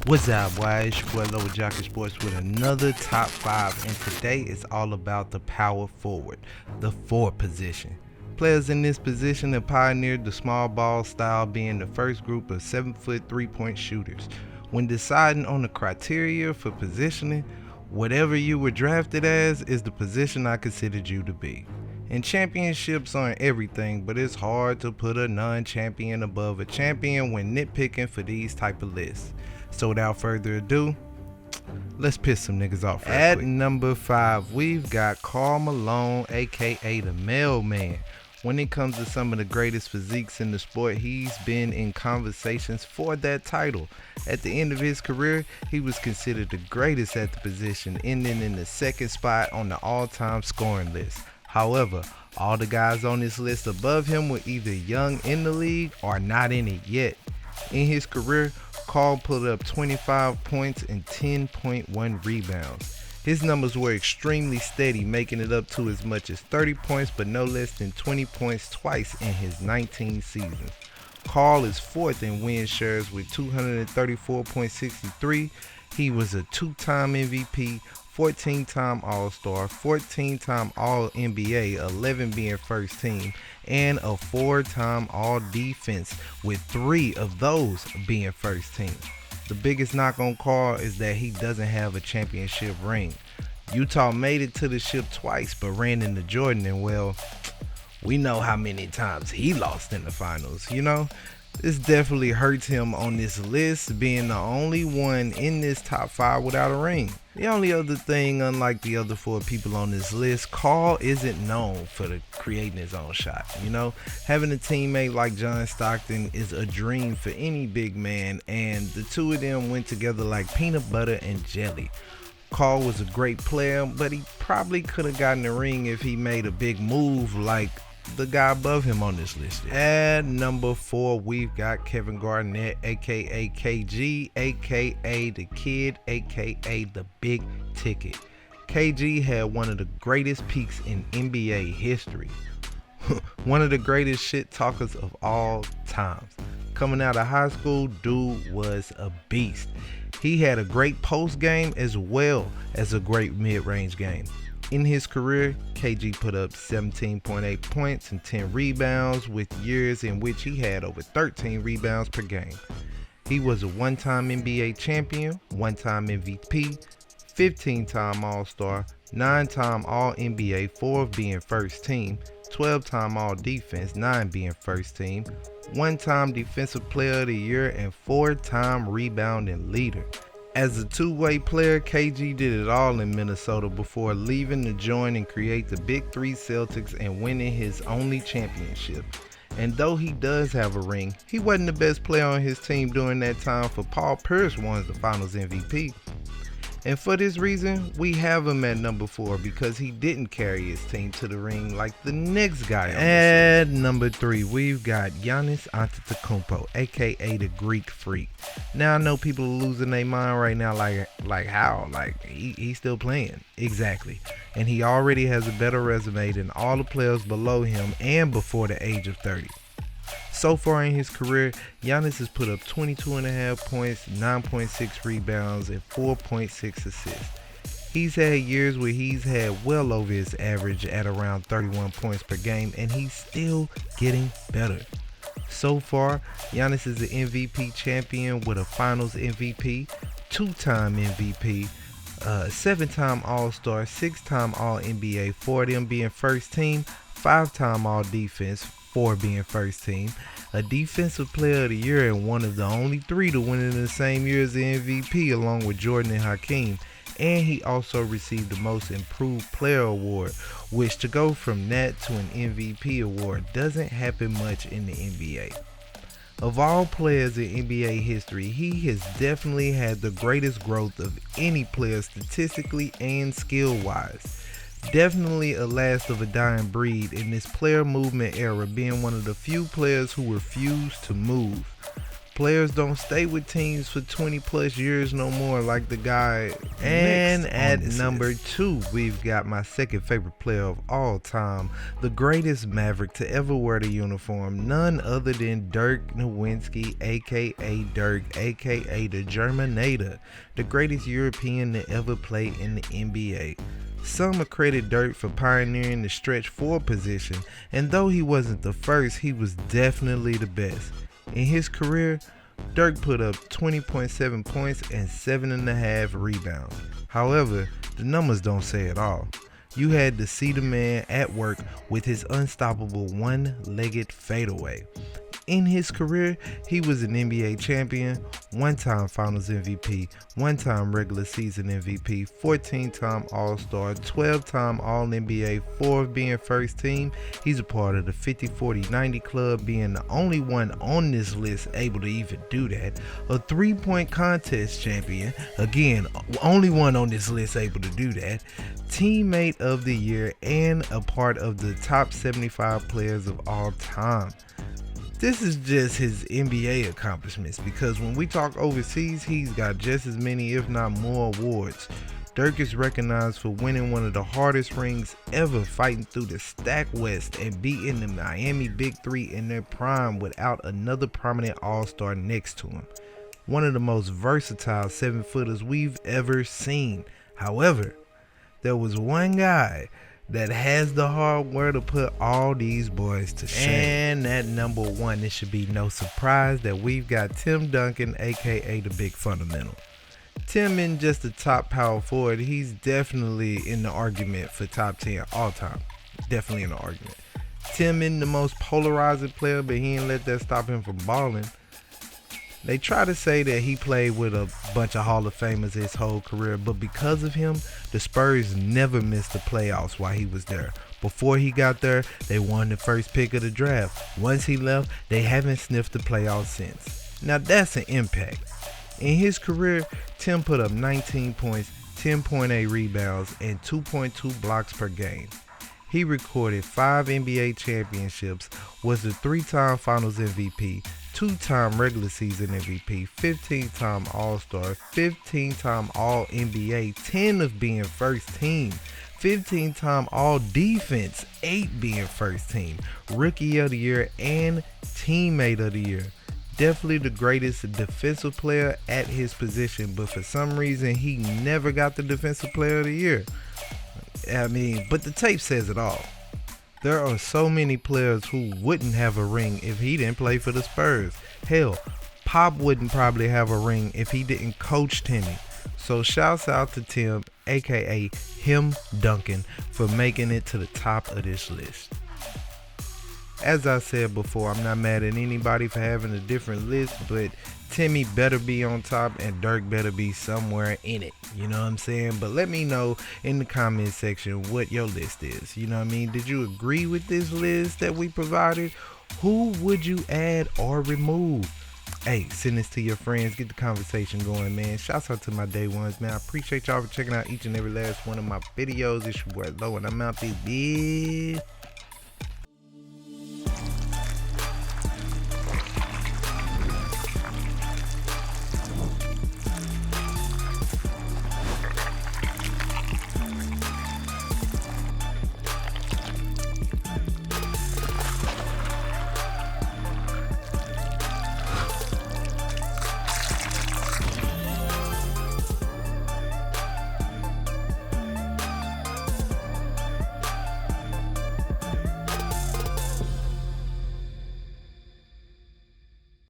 What's up, boy? It's your boy Lower Jockey Sports with another top 5, and today is all about the power forward, the forward position. Players in this position have pioneered the small ball style, being the first group of 7-foot 3-point shooters. When deciding on the criteria for positioning, whatever you were drafted as is the position I considered you to be. And championships aren't everything, but it's hard to put a non-champion above a champion when nitpicking for these type of lists. So without further ado, let's piss some niggas off real quick. At number 5, we've got Karl Malone, aka the Mailman. When it comes to some of the greatest physiques in the sport, he's been in conversations for that title. At the end of his career, he was considered the greatest at the position, ending in the second spot on the all-time scoring list. However, all the guys on this list above him were either young in the league or not in it yet. In his career, Karl put up 25 points and 10.1 rebounds. His numbers were extremely steady, making it up to as much as 30 points but no less than 20 points twice in his 19 seasons. Karl is 4th in win shares with 234.63. He was a 2-time MVP, 14-time All-Star, 14-time All-NBA, 11 being first team, and a 4-time All-Defense, with 3 of those being first team. The biggest knock on Karl is that he doesn't have a championship ring. Utah made it to the ship twice but ran into Jordan, and well, we know how many times he lost in the finals, you know? This definitely hurts him on this list, being the only one in this top 5 without a ring. The only other thing, unlike the other 4 people on this list, Karl isn't known for creating his own shot. You know, having a teammate like John Stockton is a dream for any big man, and the two of them went together like peanut butter and jelly. Karl was a great player, but he probably could have gotten a ring if he made a big move like the guy above him on this list. At number 4, we've got Kevin Garnett, aka KG, aka the Kid, aka the Big Ticket. KG had one of the greatest peaks in NBA history. One of the greatest shit talkers of all times. Coming out of high school, dude was a beast. He had a great post game as well as a great mid-range game. In his career, KG put up 17.8 points and 10 rebounds, with years in which he had over 13 rebounds per game. He was a 1-time NBA champion, 1-time MVP, 15-time All-Star, 9-time All-NBA, 4 being first team, 12-time All-Defense, 9 being first team, 1-time Defensive Player of the Year, and 4-time rebounding leader. As a two-way player, KG did it all in Minnesota before leaving to join and create the Big Three Celtics and winning his only championship. And though he does have a ring, he wasn't the best player on his team during that time, for Paul Pierce won the Finals MVP. And for this reason, we have him at number 4 because he didn't carry his team to the ring like the next guy. At number 3, we've got Giannis Antetokounmpo, aka the Greek Freak. Now I know people are losing their mind right now, like how? Like he's still playing. Exactly. And he already has a better resume than all the players below him and before the age of 30. So far in his career, Giannis has put up 22.5 points, 9.6 rebounds, and 4.6 assists. He's had years where he's had well over his average at around 31 points per game, and he's still getting better. So far, Giannis is an MVP champion with a Finals MVP, 2-time MVP, 7-time All-Star, 6-time All-NBA, 4 of them being first team, 5-time All-Defense, 4 being first team, a Defensive Player of the Year, and one of the only 3 to win in the same year as the MVP along with Jordan and Hakeem. And he also received the Most Improved Player award, which to go from that to an MVP award doesn't happen much in the NBA. Of all players in NBA history, he has definitely had the greatest growth of any player statistically and skill-wise. Definitely a last of a dying breed in this player movement era, being one of the few players who refused to move. Players don't stay with teams for 20 plus years no more like the guy. And at number 2, we've got my second favorite player of all time, the greatest Maverick to ever wear the uniform, none other than Dirk Nowitzki, aka Dirk, aka the Germinator, the greatest European to ever play in the NBA. Some accredit Dirk for pioneering the stretch 4 position, and though he wasn't the first, he was definitely the best. In his career, Dirk put up 20.7 points and 7.5 rebounds. However, the numbers don't say it all. You had to see the man at work with his unstoppable one-legged fadeaway. In his career, he was an NBA champion, 1-time Finals MVP, 1-time regular season MVP, 14-time All-Star, 12-time All-NBA, 4 being first team. He's a part of the 50-40-90 club, being the only one on this list able to even do that. A 3-point contest champion, again, only one on this list able to do that. Teammate of the year and a part of the top 75 players of all time. This is just his NBA accomplishments, because when we talk overseas, he's got just as many, if not more, awards. Dirk is recognized for winning one of the hardest rings ever, fighting through the stacked West and beating the Miami Big Three in their prime without another prominent all-star next to him. One of the most versatile 7-footers we've ever seen. However, there was one guy that has the hardware to put all these boys to shame. And at number 1, it should be no surprise that we've got Tim Duncan, aka the Big Fundamental. Tim isn't just a top power forward, he's definitely in the argument for top 10 all time. Definitely in the argument. Tim isn't the most polarizing player, but he ain't let that stop him from balling. They try to say that he played with a bunch of Hall of Famers his whole career, but because of him, the Spurs never missed the playoffs while he was there. Before he got there, they won the first pick of the draft. Once he left, they haven't sniffed the playoffs since. Now that's an impact. In his career, Tim put up 19 points, 10.8 rebounds, and 2.2 blocks per game. He recorded 5 NBA championships, was a 3-time Finals MVP, 2-time regular season MVP, 15-time All-Star, 15-time All-NBA, 10 of being first team, 15-time All-Defense, 8 being first team, Rookie of the Year, and Teammate of the Year. Definitely the greatest defensive player at his position, but for some reason he never got the Defensive Player of the Year. But the tape says it all. There are so many players who wouldn't have a ring if he didn't play for the Spurs. Hell, Pop wouldn't probably have a ring if he didn't coach Timmy. So shouts out to Tim, aka him Duncan, for making it to the top of this list. As I said before, I'm not mad at anybody for having a different list, but Timmy better be on top and Dirk better be somewhere in it. You know what I'm saying? But let me know in the comment section what your list is. You know what I mean? Did you agree with this list that we provided? Who would you add or remove? Hey, send this to your friends. Get the conversation going, man. Shouts out to my day ones, man. I appreciate y'all for checking out each and every last one of my videos. It's your boy Low, and I'm out there, bitch.